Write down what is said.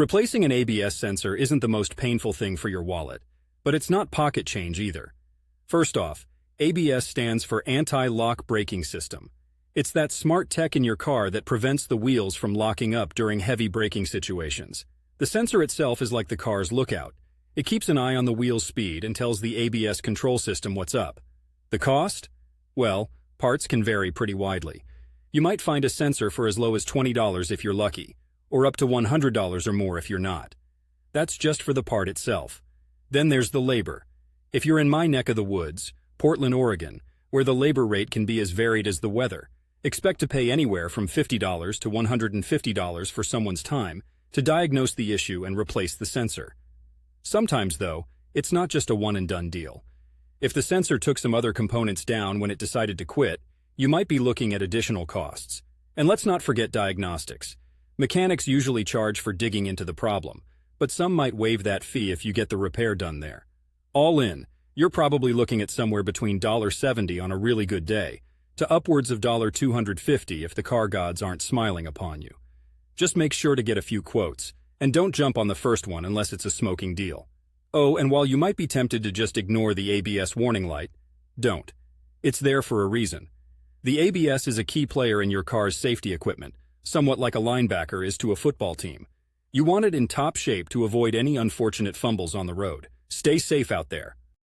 Replacing an ABS sensor isn't the most painful thing for your wallet, but it's not pocket change either. First off, ABS stands for Anti-Lock Braking System. It's that smart tech in your car that prevents the wheels from locking up during heavy braking situations. The sensor itself is like the car's lookout. It keeps an eye on the wheel's speed and tells the ABS control system what's up. The cost? Well, parts can vary pretty widely. You might find a sensor for as low as $20 if you're lucky, or up to $100 or more if you're not. That's just for the part itself. Then there's the labor. If you're in my neck of the woods, Portland, Oregon, where the labor rate can be as varied as the weather, expect to pay anywhere from $50 to $150 for someone's time to diagnose the issue and replace the sensor. Sometimes, though, it's not just a one-and-done deal. If the sensor took some other components down when it decided to quit, you might be looking at additional costs. And let's not forget diagnostics. Mechanics usually charge for digging into the problem, but some might waive that fee if you get the repair done there. All in, you're probably looking at somewhere between $70 on a really good day to upwards of $250 if the car gods aren't smiling upon you. Just make sure to get a few quotes, and don't jump on the first one unless it's a smoking deal. Oh, and while you might be tempted to just ignore the ABS warning light, don't. It's there for a reason. The ABS is a key player in your car's safety equipment, somewhat like a linebacker is to a football team. You want it in top shape to avoid any unfortunate fumbles on the road. Stay safe out there.